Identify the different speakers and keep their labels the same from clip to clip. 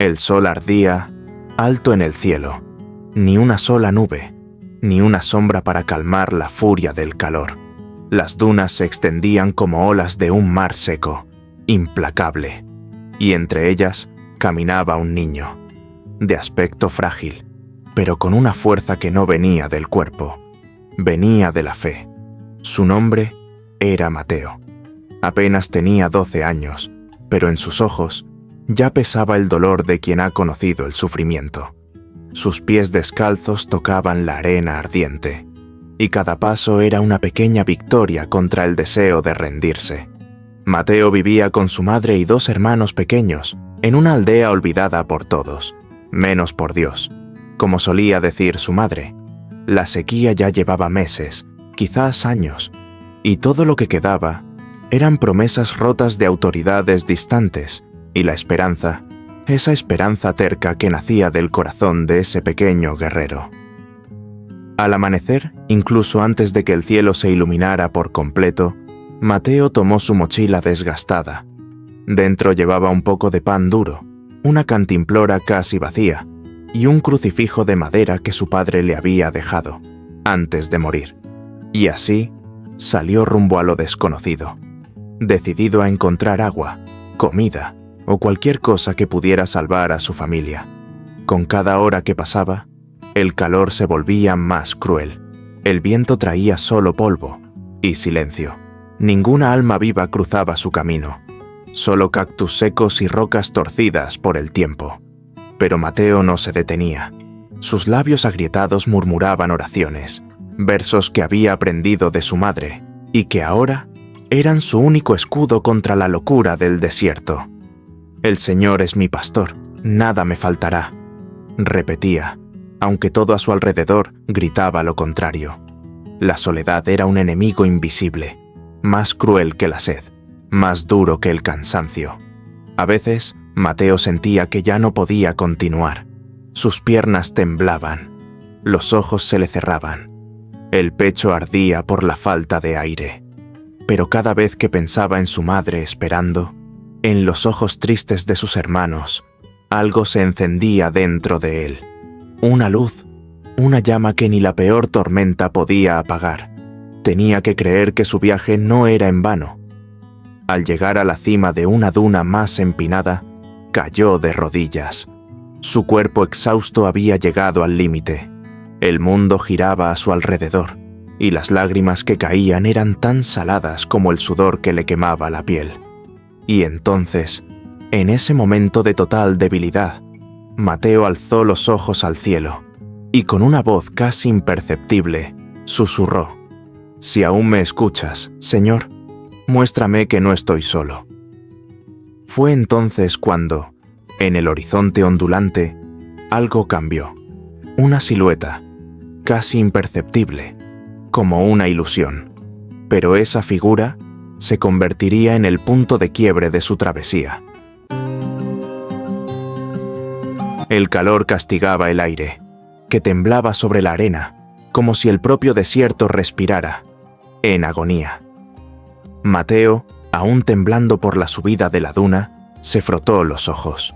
Speaker 1: El sol ardía alto en el cielo, ni una sola nube, ni una sombra para calmar la furia del calor. Las dunas se extendían como olas de un mar seco, implacable, y entre ellas caminaba un niño, de aspecto frágil, pero con una fuerza que no venía del cuerpo, venía de la fe. Su nombre era Mateo. Apenas tenía 12 años, pero en sus ojos ya pesaba el dolor de quien ha conocido el sufrimiento. Sus pies descalzos tocaban la arena ardiente, y cada paso era una pequeña victoria contra el deseo de rendirse. Mateo vivía con su madre y 2 hermanos pequeños en una aldea olvidada por todos, menos por Dios. Como solía decir su madre, la sequía ya llevaba meses, quizás años, y todo lo que quedaba eran promesas rotas de autoridades distantes y la esperanza, esa esperanza terca que nacía del corazón de ese pequeño guerrero. Al amanecer, incluso antes de que el cielo se iluminara por completo, Mateo tomó su mochila desgastada. Dentro llevaba un poco de pan duro, una cantimplora casi vacía y un crucifijo de madera que su padre le había dejado antes de morir. Y así salió rumbo a lo desconocido, decidido a encontrar agua, comida o cualquier cosa que pudiera salvar a su familia. Con cada hora que pasaba, el calor se volvía más cruel. El viento traía solo polvo y silencio. Ninguna alma viva cruzaba su camino, solo cactus secos y rocas torcidas por el tiempo. Pero Mateo no se detenía. Sus labios agrietados murmuraban oraciones, versos que había aprendido de su madre y que ahora eran su único escudo contra la locura del desierto. «El Señor es mi pastor, nada me faltará», repetía, aunque todo a su alrededor gritaba lo contrario. La soledad era un enemigo invisible, más cruel que la sed, más duro que el cansancio. A veces, Mateo sentía que ya no podía continuar. Sus piernas temblaban, los ojos se le cerraban, el pecho ardía por la falta de aire. Pero cada vez que pensaba en su madre esperando, en los ojos tristes de sus hermanos, algo se encendía dentro de él. Una luz, una llama que ni la peor tormenta podía apagar. Tenía que creer que su viaje no era en vano. Al llegar a la cima de una duna más empinada, cayó de rodillas. Su cuerpo exhausto había llegado al límite. El mundo giraba a su alrededor, y las lágrimas que caían eran tan saladas como el sudor que le quemaba la piel. Y entonces, en ese momento de total debilidad, Mateo alzó los ojos al cielo, y con una voz casi imperceptible, susurró: «Si aún me escuchas, Señor, muéstrame que no estoy solo». Fue entonces cuando, en el horizonte ondulante, algo cambió. Una silueta, casi imperceptible, como una ilusión. Pero esa figura se convertiría en el punto de quiebre de su travesía. El calor castigaba el aire, que temblaba sobre la arena, como si el propio desierto respirara, en agonía. Mateo, aún temblando por la subida de la duna, se frotó los ojos.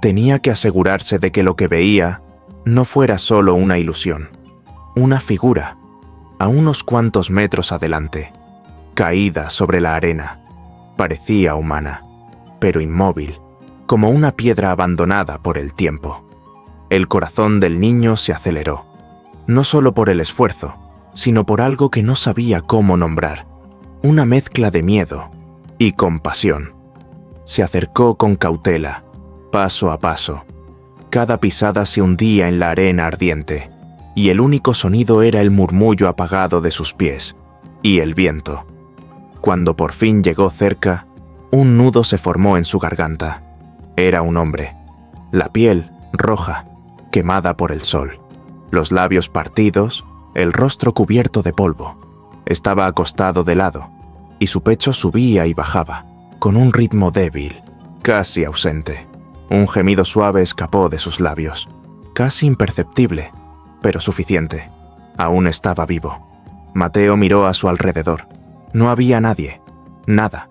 Speaker 1: Tenía que asegurarse de que lo que veía no fuera solo una ilusión, una figura, a unos cuantos metros adelante, caída sobre la arena. Parecía humana, pero inmóvil, como una piedra abandonada por el tiempo. El corazón del niño se aceleró, no solo por el esfuerzo, sino por algo que no sabía cómo nombrar, una mezcla de miedo y compasión. Se acercó con cautela, paso a paso. Cada pisada se hundía en la arena ardiente, y el único sonido era el murmullo apagado de sus pies y el viento. Cuando por fin llegó cerca, un nudo se formó en su garganta. Era un hombre, la piel roja, quemada por el sol, los labios partidos, el rostro cubierto de polvo. Estaba acostado de lado, y su pecho subía y bajaba, con un ritmo débil, casi ausente. Un gemido suave escapó de sus labios, casi imperceptible, pero suficiente. Aún estaba vivo. Mateo miró a su alrededor. No había nadie, nada,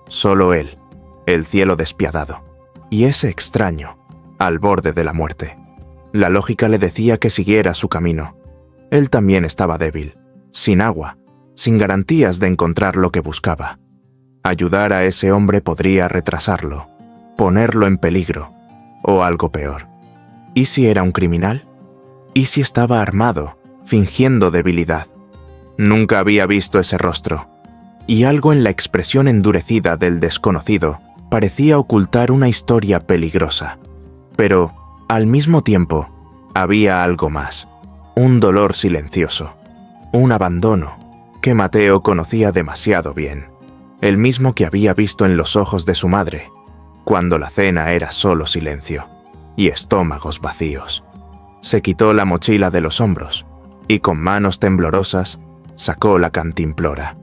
Speaker 1: solo él, el cielo despiadado, y ese extraño, al borde de la muerte. La lógica le decía que siguiera su camino. Él también estaba débil, sin agua, sin garantías de encontrar lo que buscaba. Ayudar a ese hombre podría retrasarlo, ponerlo en peligro, o algo peor. ¿Y si era un criminal? ¿Y si estaba armado, fingiendo debilidad? Nunca había visto ese rostro, y algo en la expresión endurecida del desconocido parecía ocultar una historia peligrosa. Pero, al mismo tiempo, había algo más, un dolor silencioso, un abandono que Mateo conocía demasiado bien, el mismo que había visto en los ojos de su madre, cuando la cena era solo silencio y estómagos vacíos. Se quitó la mochila de los hombros y con manos temblorosas sacó la cantimplora.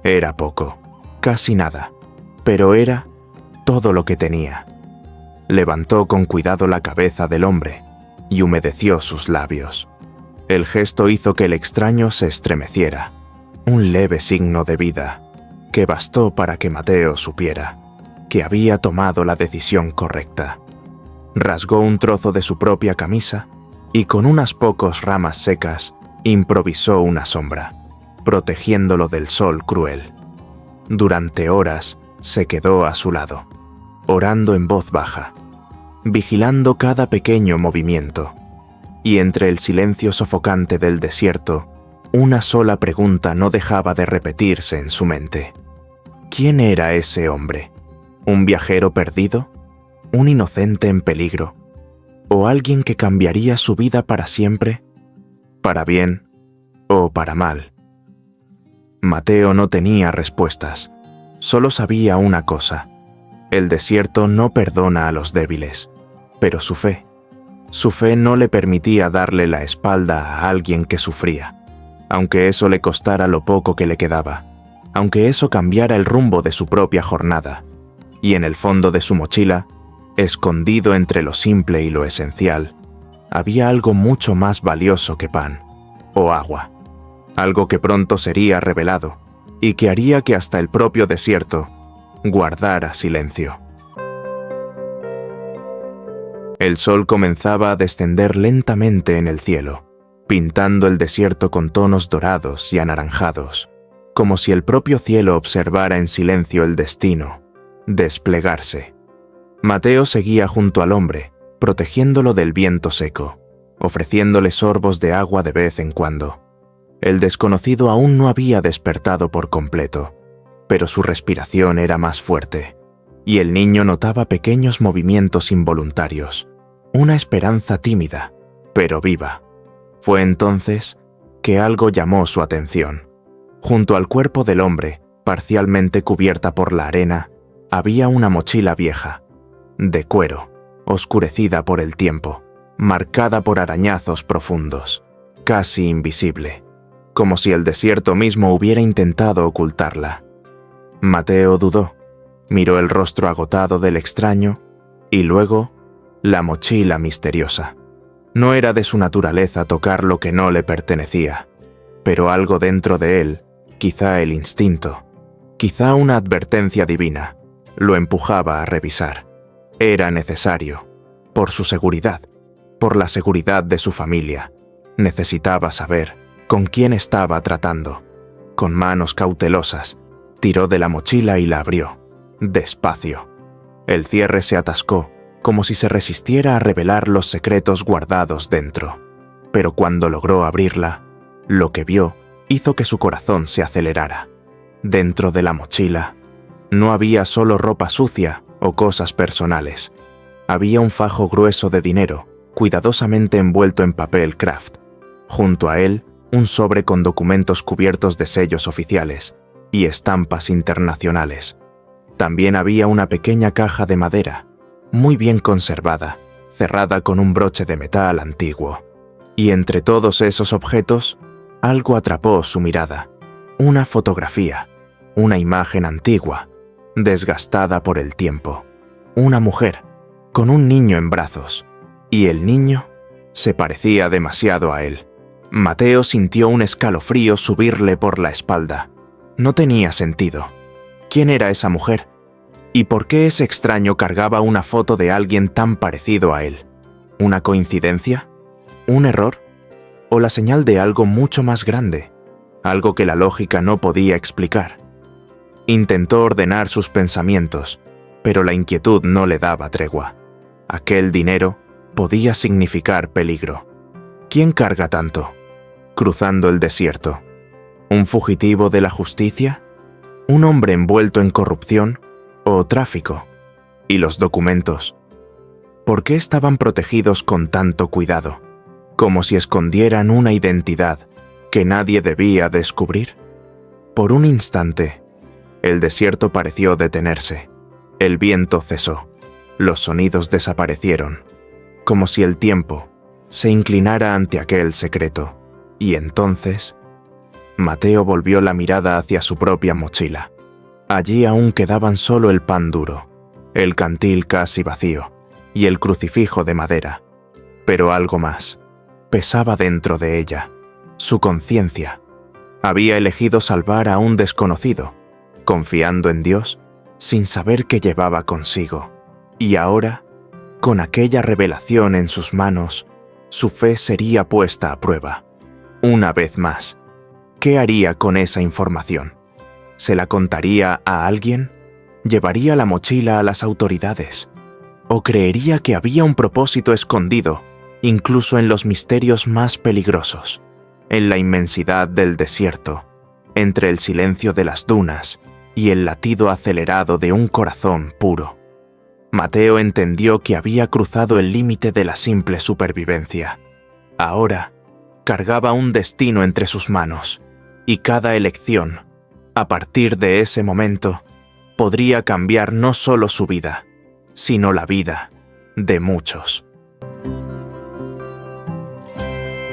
Speaker 1: Era poco, casi nada, pero era todo lo que tenía. Levantó con cuidado la cabeza del hombre y humedeció sus labios. El gesto hizo que el extraño se estremeciera, un leve signo de vida que bastó para que Mateo supiera que había tomado la decisión correcta. Rasgó un trozo de su propia camisa y con unas pocas ramas secas improvisó una sombra, protegiéndolo del sol cruel. Durante horas se quedó a su lado, orando en voz baja, vigilando cada pequeño movimiento, y entre el silencio sofocante del desierto, una sola pregunta no dejaba de repetirse en su mente. ¿Quién era ese hombre? ¿Un viajero perdido? ¿Un inocente en peligro? ¿O alguien que cambiaría su vida para siempre? ¿Para bien o para mal? Mateo no tenía respuestas, solo sabía una cosa: el desierto no perdona a los débiles, pero su fe no le permitía darle la espalda a alguien que sufría, aunque eso le costara lo poco que le quedaba, aunque eso cambiara el rumbo de su propia jornada. Y en el fondo de su mochila, escondido entre lo simple y lo esencial, había algo mucho más valioso que pan o agua, algo que pronto sería revelado y que haría que hasta el propio desierto guardara silencio. El sol comenzaba a descender lentamente en el cielo, pintando el desierto con tonos dorados y anaranjados, como si el propio cielo observara en silencio el destino desplegarse. Mateo seguía junto al hombre, protegiéndolo del viento seco, ofreciéndole sorbos de agua de vez en cuando. El desconocido aún no había despertado por completo, pero su respiración era más fuerte, y el niño notaba pequeños movimientos involuntarios, una esperanza tímida, pero viva. Fue entonces que algo llamó su atención. Junto al cuerpo del hombre, parcialmente cubierta por la arena, había una mochila vieja, de cuero, oscurecida por el tiempo, marcada por arañazos profundos, casi invisible, como si el desierto mismo hubiera intentado ocultarla. Mateo dudó, miró el rostro agotado del extraño y luego la mochila misteriosa. No era de su naturaleza tocar lo que no le pertenecía, pero algo dentro de él, quizá el instinto, quizá una advertencia divina, lo empujaba a revisar. Era necesario, por su seguridad, por la seguridad de su familia. Necesitaba saber con quién estaba tratando. Con manos cautelosas, tiró de la mochila y la abrió, despacio. El cierre se atascó, como si se resistiera a revelar los secretos guardados dentro. Pero cuando logró abrirla, lo que vio hizo que su corazón se acelerara. Dentro de la mochila no había solo ropa sucia o cosas personales. Había un fajo grueso de dinero, cuidadosamente envuelto en papel craft. Junto a él, un sobre con documentos cubiertos de sellos oficiales y estampas internacionales. También había una pequeña caja de madera, muy bien conservada, cerrada con un broche de metal antiguo. Y entre todos esos objetos, algo atrapó su mirada. Una fotografía, una imagen antigua, desgastada por el tiempo. Una mujer, con un niño en brazos, y el niño se parecía demasiado a él. Mateo sintió un escalofrío subirle por la espalda. No tenía sentido. ¿Quién era esa mujer? ¿Y por qué ese extraño cargaba una foto de alguien tan parecido a él? ¿Una coincidencia? ¿Un error? ¿O la señal de algo mucho más grande? Algo que la lógica no podía explicar. Intentó ordenar sus pensamientos, pero la inquietud no le daba tregua. Aquel dinero podía significar peligro. ¿Quién carga tanto? Cruzando el desierto. ¿Un fugitivo de la justicia? ¿Un hombre envuelto en corrupción o tráfico? ¿Y los documentos? ¿Por qué estaban protegidos con tanto cuidado? Como si escondieran una identidad que nadie debía descubrir. Por un instante, el desierto pareció detenerse. El viento cesó. Los sonidos desaparecieron, como si el tiempo se inclinara ante aquel secreto. Y entonces, Mateo volvió la mirada hacia su propia mochila. Allí aún quedaban solo el pan duro, el cantil casi vacío y el crucifijo de madera. Pero algo más pesaba dentro de ella, su conciencia. Había elegido salvar a un desconocido, confiando en Dios, sin saber qué llevaba consigo. Y ahora, con aquella revelación en sus manos, su fe sería puesta a prueba. Una vez más, ¿qué haría con esa información? ¿Se la contaría a alguien? ¿Llevaría la mochila a las autoridades? ¿O creería que había un propósito escondido, incluso en los misterios más peligrosos, en la inmensidad del desierto, entre el silencio de las dunas y el latido acelerado de un corazón puro? Mateo entendió que había cruzado el límite de la simple supervivencia. Ahora, cargaba un destino entre sus manos, y cada elección, a partir de ese momento, podría cambiar no solo su vida, sino la vida de muchos.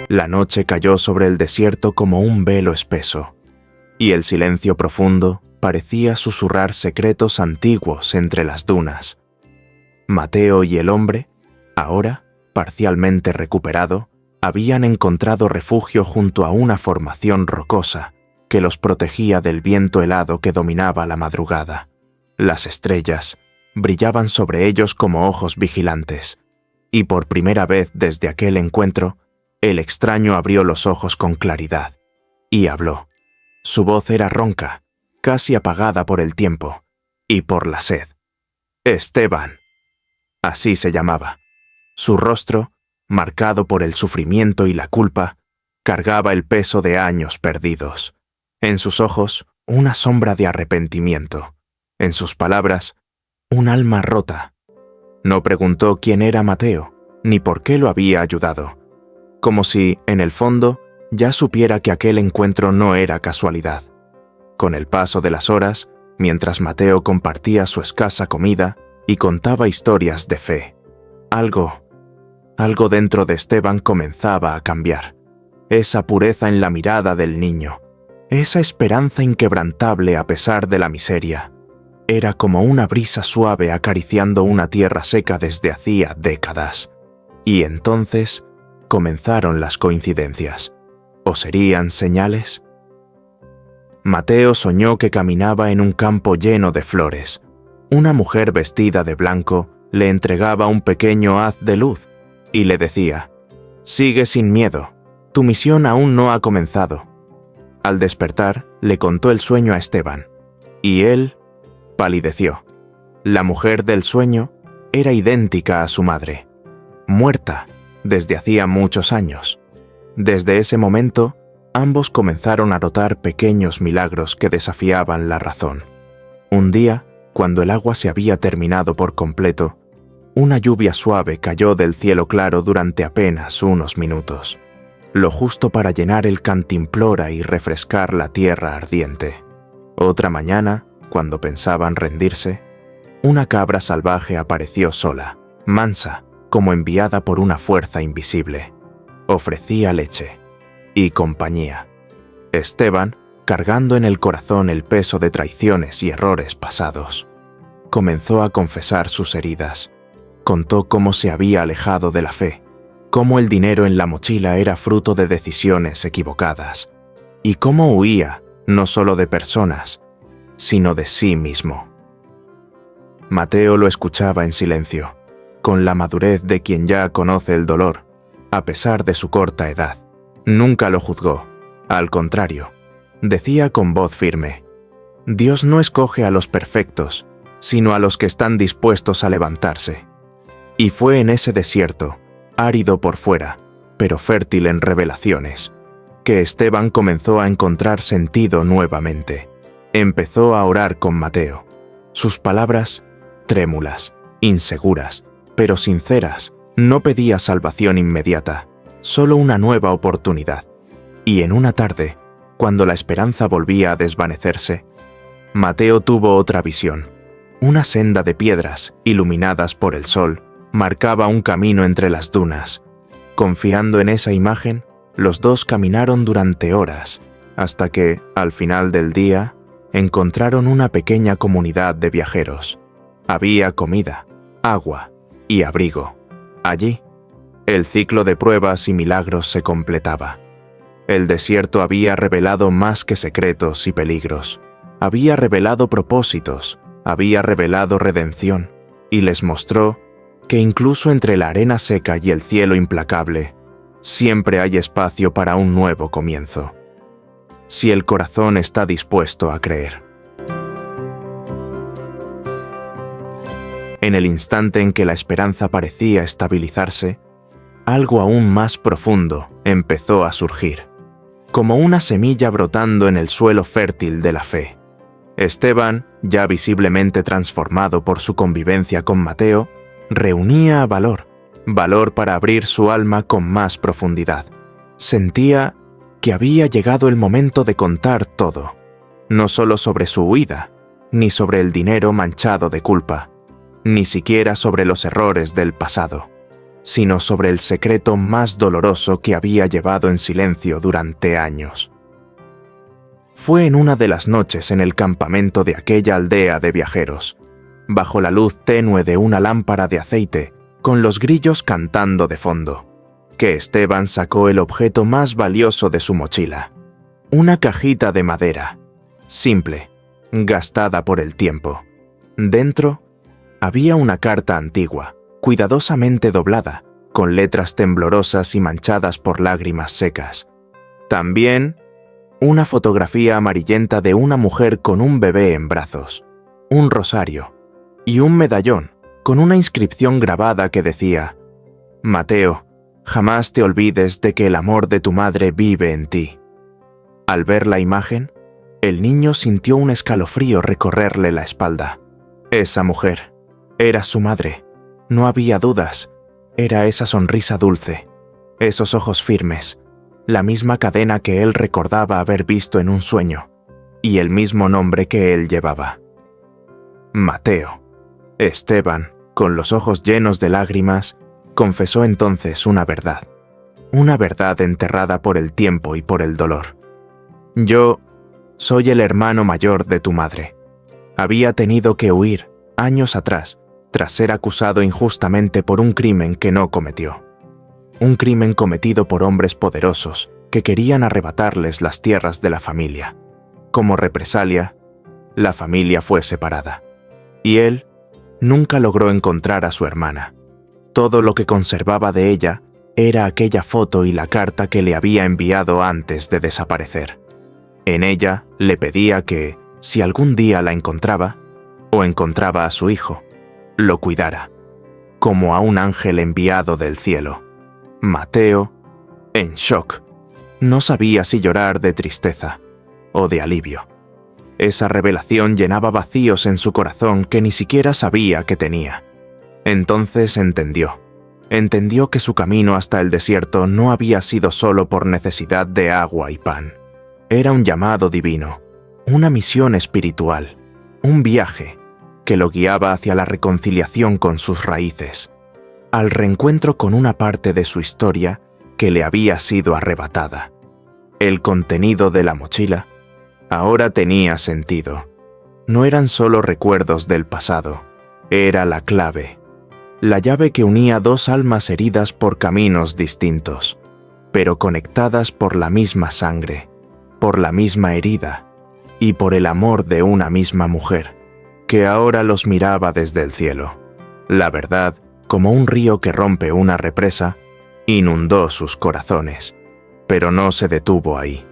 Speaker 1: La noche cayó sobre el desierto como un velo espeso, y el silencio profundo parecía susurrar secretos antiguos entre las dunas. Mateo y el hombre, ahora parcialmente recuperado, habían encontrado refugio junto a una formación rocosa que los protegía del viento helado que dominaba la madrugada. Las estrellas brillaban sobre ellos como ojos vigilantes, y por primera vez desde aquel encuentro, el extraño abrió los ojos con claridad y habló. Su voz era ronca, casi apagada por el tiempo y por la sed. Esteban. Así se llamaba. Su rostro, marcado por el sufrimiento y la culpa, cargaba el peso de años perdidos. En sus ojos, una sombra de arrepentimiento. En sus palabras, un alma rota. No preguntó quién era Mateo, ni por qué lo había ayudado. Como si, en el fondo, ya supiera que aquel encuentro no era casualidad. Con el paso de las horas, mientras Mateo compartía su escasa comida y contaba historias de fe, algo dentro de Esteban comenzaba a cambiar. Esa pureza en la mirada del niño, esa esperanza inquebrantable a pesar de la miseria, era como una brisa suave acariciando una tierra seca desde hacía décadas. Y entonces comenzaron las coincidencias. ¿O serían señales? Mateo soñó que caminaba en un campo lleno de flores. Una mujer vestida de blanco le entregaba un pequeño haz de luz y le decía: «Sigue sin miedo, tu misión aún no ha comenzado». Al despertar, le contó el sueño a Esteban, y él palideció. La mujer del sueño era idéntica a su madre, muerta desde hacía muchos años. Desde ese momento, ambos comenzaron a notar pequeños milagros que desafiaban la razón. Un día, cuando el agua se había terminado por completo, una lluvia suave cayó del cielo claro durante apenas unos minutos, lo justo para llenar el cantimplora y refrescar la tierra ardiente. Otra mañana, cuando pensaban rendirse, una cabra salvaje apareció sola, mansa, como enviada por una fuerza invisible. Ofrecía leche y compañía. Esteban, cargando en el corazón el peso de traiciones y errores pasados, comenzó a confesar sus heridas. Contó cómo se había alejado de la fe, cómo el dinero en la mochila era fruto de decisiones equivocadas, y cómo huía no solo de personas, sino de sí mismo. Mateo lo escuchaba en silencio, con la madurez de quien ya conoce el dolor, a pesar de su corta edad. Nunca lo juzgó, al contrario, decía con voz firme: Dios no escoge a los perfectos, sino a los que están dispuestos a levantarse. Y fue en ese desierto, árido por fuera, pero fértil en revelaciones, que Esteban comenzó a encontrar sentido nuevamente. Empezó a orar con Mateo. Sus palabras, trémulas, inseguras, pero sinceras, no pedía salvación inmediata, solo una nueva oportunidad. Y en una tarde, cuando la esperanza volvía a desvanecerse, Mateo tuvo otra visión. Una senda de piedras, iluminadas por el sol, marcaba un camino entre las dunas. Confiando en esa imagen, los dos caminaron durante horas, hasta que, al final del día, encontraron una pequeña comunidad de viajeros. Había comida, agua y abrigo. Allí, el ciclo de pruebas y milagros se completaba. El desierto había revelado más que secretos y peligros. Había revelado propósitos, había revelado redención, y les mostró que incluso entre la arena seca y el cielo implacable, siempre hay espacio para un nuevo comienzo, si el corazón está dispuesto a creer. En el instante en que la esperanza parecía estabilizarse, algo aún más profundo empezó a surgir, como una semilla brotando en el suelo fértil de la fe. Esteban, ya visiblemente transformado por su convivencia con Mateo, reunía valor para abrir su alma con más profundidad. Sentía que había llegado el momento de contar todo, no solo sobre su huida, ni sobre el dinero manchado de culpa, ni siquiera sobre los errores del pasado, sino sobre el secreto más doloroso que había llevado en silencio durante años. Fue en una de las noches en el campamento de aquella aldea de viajeros, bajo la luz tenue de una lámpara de aceite, con los grillos cantando de fondo, que Esteban sacó el objeto más valioso de su mochila, una cajita de madera, simple, gastada por el tiempo. Dentro había una carta antigua, cuidadosamente doblada, con letras temblorosas y manchadas por lágrimas secas. También una fotografía amarillenta de una mujer con un bebé en brazos, un rosario y un medallón con una inscripción grabada que decía: Mateo, jamás te olvides de que el amor de tu madre vive en ti. Al ver la imagen, el niño sintió un escalofrío recorrerle la espalda. Esa mujer era su madre, no había dudas. Era esa sonrisa dulce, esos ojos firmes, la misma cadena que él recordaba haber visto en un sueño, y el mismo nombre que él llevaba. Mateo. Esteban, con los ojos llenos de lágrimas, confesó entonces una verdad enterrada por el tiempo y por el dolor. Yo soy el hermano mayor de tu madre. Había tenido que huir años atrás, tras ser acusado injustamente por un crimen que no cometió. Un crimen cometido por hombres poderosos que querían arrebatarles las tierras de la familia. Como represalia, la familia fue separada. Y él nunca logró encontrar a su hermana. Todo lo que conservaba de ella era aquella foto y la carta que le había enviado antes de desaparecer. En ella le pedía que, si algún día la encontraba, o encontraba a su hijo, lo cuidara, como a un ángel enviado del cielo. Mateo, en shock, no sabía si llorar de tristeza o de alivio. Esa revelación llenaba vacíos en su corazón que ni siquiera sabía que tenía. Entonces entendió que su camino hasta el desierto no había sido solo por necesidad de agua y pan. Era un llamado divino, una misión espiritual, un viaje que lo guiaba hacia la reconciliación con sus raíces, al reencuentro con una parte de su historia que le había sido arrebatada. El contenido de la mochila ahora tenía sentido. No eran solo recuerdos del pasado, era la clave, la llave que unía dos almas heridas por caminos distintos, pero conectadas por la misma sangre, por la misma herida y por el amor de una misma mujer, que ahora los miraba desde el cielo. La verdad, como un río que rompe una represa, inundó sus corazones. Pero no se detuvo ahí.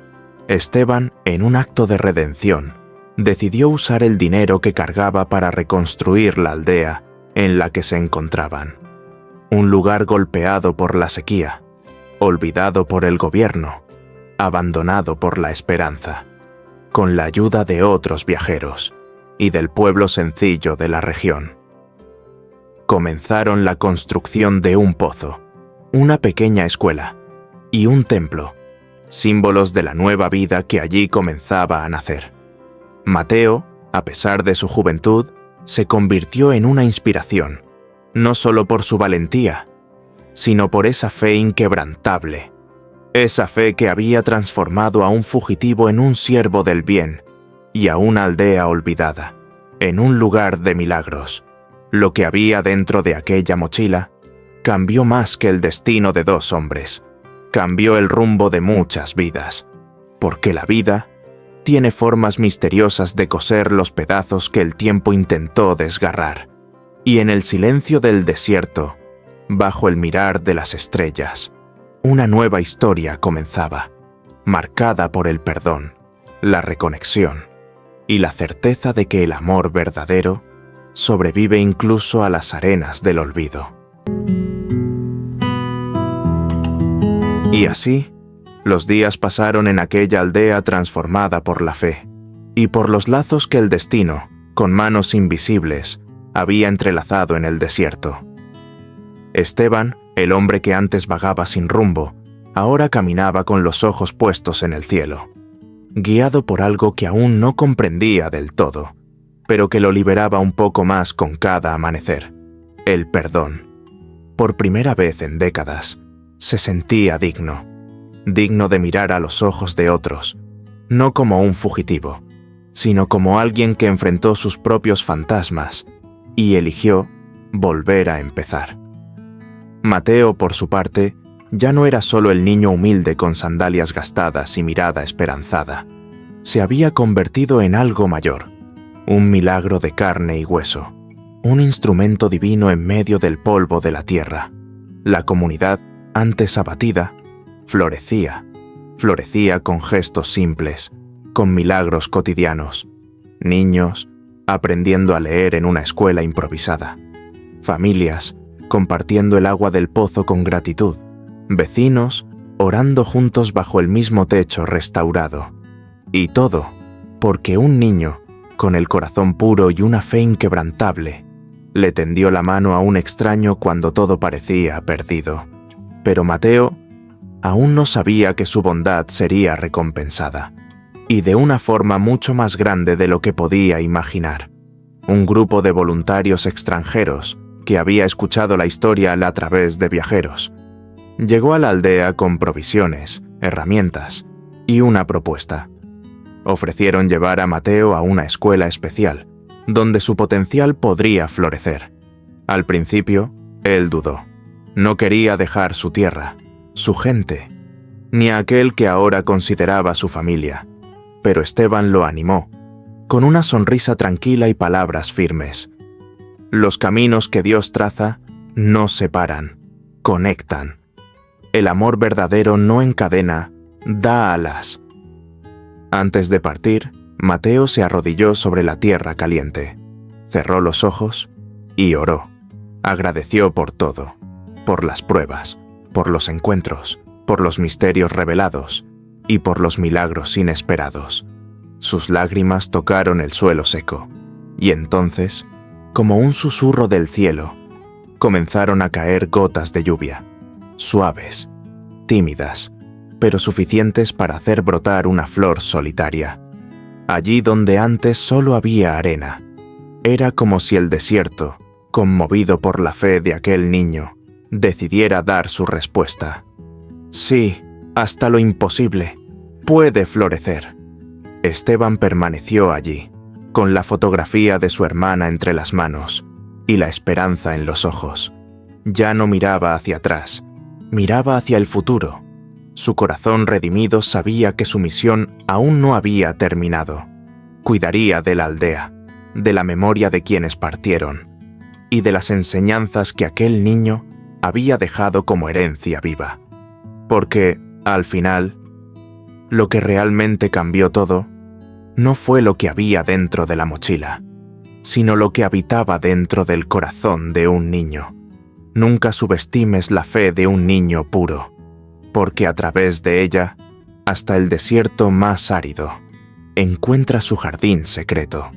Speaker 1: Esteban, en un acto de redención, decidió usar el dinero que cargaba para reconstruir la aldea en la que se encontraban. Un lugar golpeado por la sequía, olvidado por el gobierno, abandonado por la esperanza, con la ayuda de otros viajeros y del pueblo sencillo de la región. Comenzaron la construcción de un pozo, una pequeña escuela y un templo, símbolos de la nueva vida que allí comenzaba a nacer. Mateo, a pesar de su juventud, se convirtió en una inspiración, no solo por su valentía, sino por esa fe inquebrantable, esa fe que había transformado a un fugitivo en un siervo del bien y a una aldea olvidada, en un lugar de milagros. Lo que había dentro de aquella mochila cambió más que el destino de 2 hombres, cambió el rumbo de muchas vidas, porque la vida tiene formas misteriosas de coser los pedazos que el tiempo intentó desgarrar, y en el silencio del desierto, bajo el mirar de las estrellas, una nueva historia comenzaba, marcada por el perdón, la reconexión y la certeza de que el amor verdadero sobrevive incluso a las arenas del olvido. Y así, los días pasaron en aquella aldea transformada por la fe y por los lazos que el destino, con manos invisibles, había entrelazado en el desierto. Esteban, el hombre que antes vagaba sin rumbo, ahora caminaba con los ojos puestos en el cielo, guiado por algo que aún no comprendía del todo, pero que lo liberaba un poco más con cada amanecer: el perdón. Por primera vez en décadas, se sentía digno de mirar a los ojos de otros, no como un fugitivo, sino como alguien que enfrentó sus propios fantasmas y eligió volver a empezar. Mateo, por su parte, ya no era solo el niño humilde con sandalias gastadas y mirada esperanzada. Se había convertido en algo mayor, un milagro de carne y hueso, un instrumento divino en medio del polvo de la tierra. La comunidad, antes abatida, florecía con gestos simples, con milagros cotidianos. Niños aprendiendo a leer en una escuela improvisada. Familias compartiendo el agua del pozo con gratitud. Vecinos orando juntos bajo el mismo techo restaurado. Y todo porque un niño, con el corazón puro y una fe inquebrantable, le tendió la mano a un extraño cuando todo parecía perdido. Pero Mateo aún no sabía que su bondad sería recompensada, y de una forma mucho más grande de lo que podía imaginar. Un grupo de voluntarios extranjeros, que había escuchado la historia a través de viajeros, llegó a la aldea con provisiones, herramientas y una propuesta. Ofrecieron llevar a Mateo a una escuela especial, donde su potencial podría florecer. Al principio, él dudó. No quería dejar su tierra, su gente, ni a aquel que ahora consideraba su familia. Pero Esteban lo animó, con una sonrisa tranquila y palabras firmes. Los caminos que Dios traza no separan, conectan. El amor verdadero no encadena, da alas. Antes de partir, Mateo se arrodilló sobre la tierra caliente, cerró los ojos y oró. Agradeció por todo, por las pruebas, por los encuentros, por los misterios revelados y por los milagros inesperados. Sus lágrimas tocaron el suelo seco, y entonces, como un susurro del cielo, comenzaron a caer gotas de lluvia, suaves, tímidas, pero suficientes para hacer brotar una flor solitaria. Allí donde antes solo había arena, era como si el desierto, conmovido por la fe de aquel niño, decidiera dar su respuesta. Sí, hasta lo imposible puede florecer. Esteban permaneció allí, con la fotografía de su hermana entre las manos y la esperanza en los ojos. Ya no miraba hacia atrás, miraba hacia el futuro. Su corazón redimido sabía que su misión aún no había terminado. Cuidaría de la aldea, de la memoria de quienes partieron y de las enseñanzas que aquel niño había dejado como herencia viva. Porque, al final, lo que realmente cambió todo no fue lo que había dentro de la mochila, sino lo que habitaba dentro del corazón de un niño. Nunca subestimes la fe de un niño puro, porque a través de ella, hasta el desierto más árido, encuentra su jardín secreto.